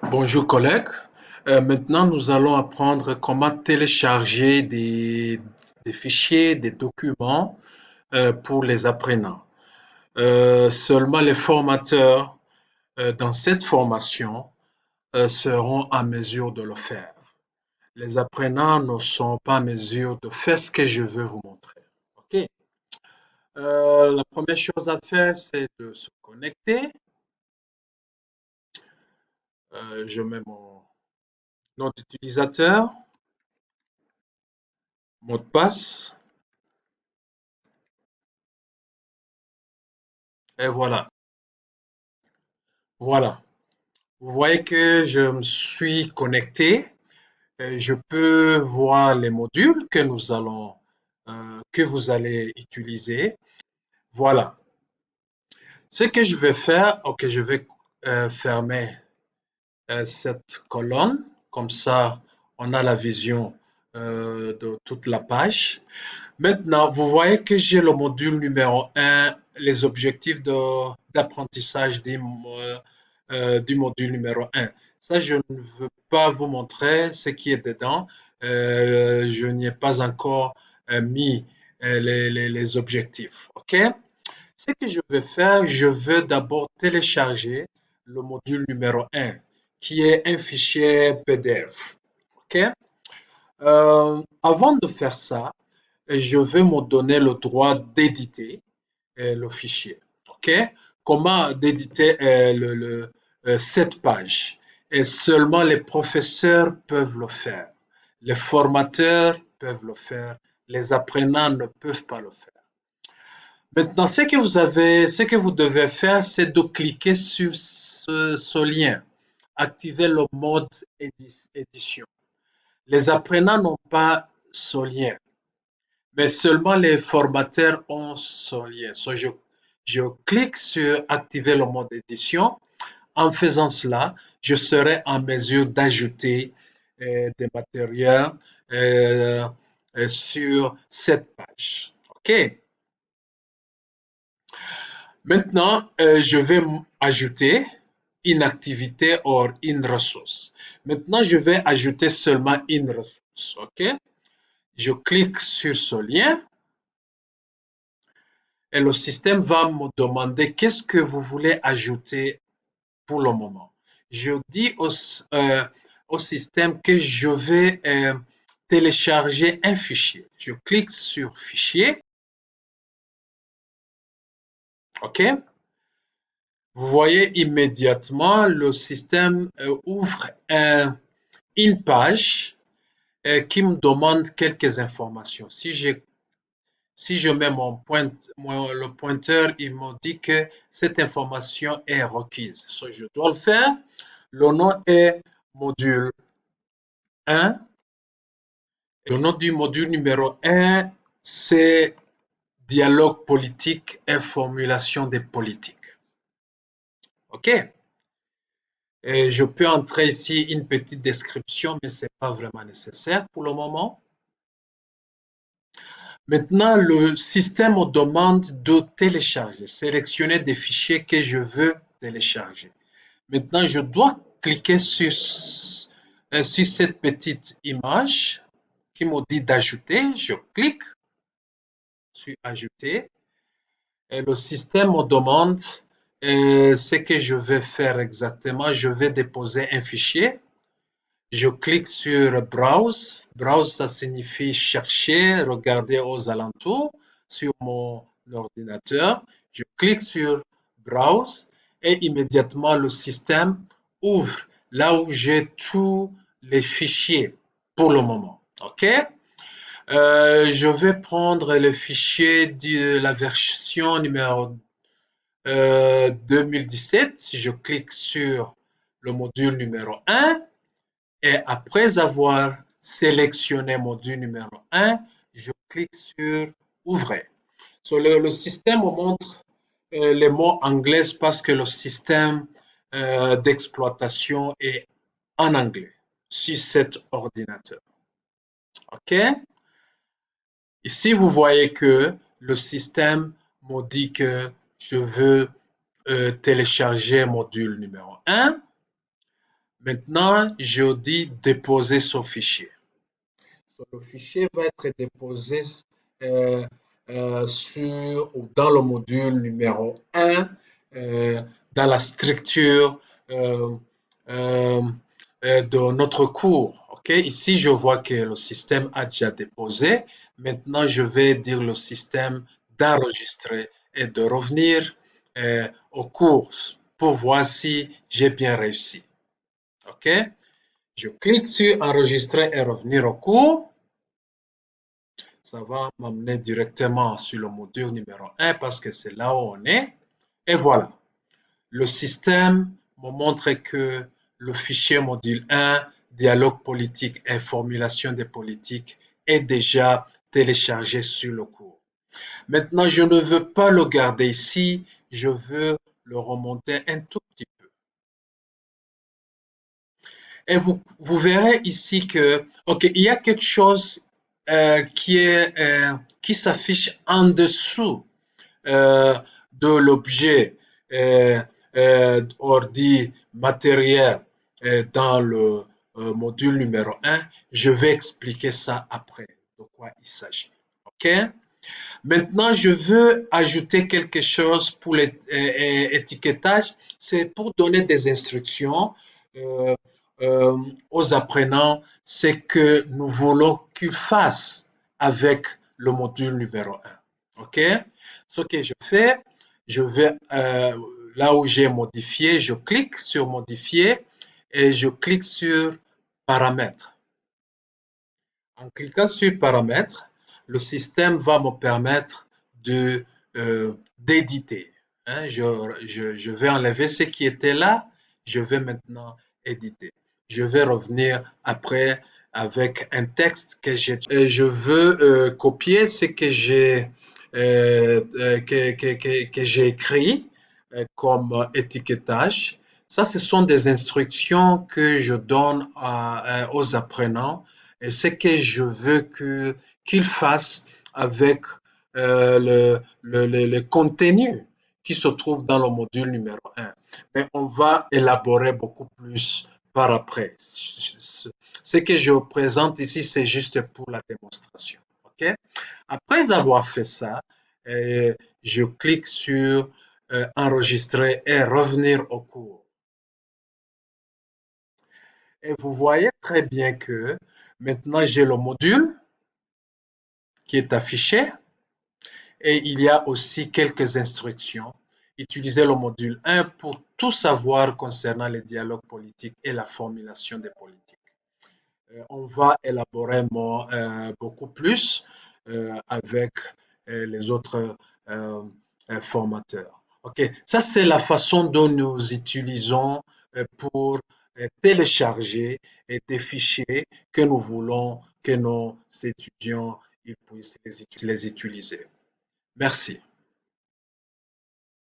Bonjour collègues. Maintenant, nous allons apprendre comment télécharger des fichiers, des documents pour les apprenants. Seulement les formateurs dans cette formation seront en mesure de le faire. Les apprenants ne sont pas en mesure de faire ce que je veux vous montrer. OK? La première chose à faire, c'est de se connecter. Je mets mon nom d'utilisateur, mot de passe, et voilà. Voilà. Vous voyez que je me suis connecté. Je peux voir les modules que vous allez utiliser. Voilà. Ce que je vais faire, ok, je vais fermer cette colonne. Comme ça, on a la vision de toute la page. Maintenant, vous voyez que j'ai le module numéro un, les objectifs d'apprentissage du module numéro un. Ça, je ne veux pas vous montrer ce qui est dedans. Je n'y ai pas encore mis les objectifs. OK? Ce que je vais faire, je vais d'abord télécharger le module numéro un, qui est un fichier PDF. OK? Avant de faire ça, je vais me donner le droit d'éditer le fichier. OK? Comment d'éditer cette page? Et seulement les professeurs peuvent le faire. Les formateurs peuvent le faire. Les apprenants ne peuvent pas le faire. Maintenant, ce que vous devez faire, c'est de cliquer sur ce lien. Activer le mode édition. Les apprenants n'ont pas ce lien, mais seulement les formateurs ont ce lien. Je clique sur activer le mode édition. En faisant cela, je serai en mesure d'ajouter des matériels euh, sur cette page. OK. Maintenant, je vais ajouter une activité ou une ressource. Maintenant, je vais ajouter seulement une ressource. OK. Je clique sur ce lien et le système va me demander qu'est-ce que vous voulez ajouter pour le moment. Je dis au système que je vais télécharger un fichier. Je clique sur fichier. OK. Vous voyez immédiatement le système ouvre une page qui me demande quelques informations. Si je mets le pointeur, il me dit que cette information est requise. So, je dois le faire. Le nom est module 1. Le nom du module numéro 1, c'est dialogue politique et formulation des politiques. OK? Et je peux entrer ici une petite description, mais ce n'est pas vraiment nécessaire pour le moment. Maintenant, le système me demande de télécharger, sélectionner des fichiers que je veux télécharger. Maintenant, je dois cliquer sur cette petite image qui me dit d'ajouter. Je clique sur ajouter et le système me demande ce que je vais faire exactement. Je vais déposer un fichier. Je clique sur Browse. Browse, ça signifie chercher, regarder aux alentours sur mon ordinateur. Je clique sur Browse et immédiatement le système ouvre là où j'ai tous les fichiers pour le moment. OK? Je vais prendre le fichier de la version numéro 2017. Je clique sur le module numéro 1. Et après avoir sélectionné module numéro 1, je clique sur Ouvrir. So, le système me montre les mots anglais parce que le système d'exploitation est en anglais sur cet ordinateur. OK? Ici, vous voyez que le système me dit que je veux télécharger module numéro 1. Maintenant, je dis déposer ce fichier. Le fichier va être déposé euh, ou dans le module numéro 1, dans la structure euh, euh, de notre cours. Ok. Ici, je vois que le système a déjà déposé. Maintenant, je vais dire le système d'enregistrer et de revenir au cours pour voir si j'ai bien réussi. OK? Je clique sur enregistrer et revenir au cours. Ça va m'amener directement sur le module numéro 1 parce que c'est là où on est. Et voilà. Le système me montre que le fichier module 1, dialogue politique et formulation des politiques, est déjà téléchargé sur le cours. Maintenant, je ne veux pas le garder ici, je veux le remonter un tout petit peu. Et vous verrez ici que, OK, il y a quelque chose qui s'affiche en dessous de l'objet ordi matériel dans le module numéro 1. Je vais expliquer ça après, de quoi il s'agit. OK? Maintenant, je veux ajouter quelque chose pour l'étiquetage. C'est pour donner des instructions euh, aux apprenants, c'est que nous voulons qu'ils fassent avec le module numéro 1. OK? Ce que je fais, je vais là où j'ai modifié, je clique sur modifier et je clique sur paramètres. En cliquant sur paramètres, le système va me permettre de d'éditer. Hein. Je vais enlever ce qui était là. Je vais maintenant éditer. Je vais revenir après avec un texte que j'ai. Je veux copier ce que j'ai écrit comme étiquetage. Ça, ce sont des instructions que je donne aux apprenants et ce que je veux qu'ils fassent avec le contenu qui se trouve dans le module numéro 1. Mais on va élaborer beaucoup plus par après. Ce que je présente ici, c'est juste pour la démonstration. OK? Après avoir fait ça, je clique sur enregistrer et revenir au cours. Et vous voyez très bien que maintenant j'ai le module qui est affiché et il y a aussi quelques instructions. Utilisez le module 1 pour tout savoir concernant les dialogues politiques et la formulation des politiques. On va élaborer beaucoup plus avec les autres euh, formateurs. OK, ça c'est la façon dont nous utilisons pour télécharger des fichiers que nous voulons que nos étudiants ils puissent les utiliser. Merci.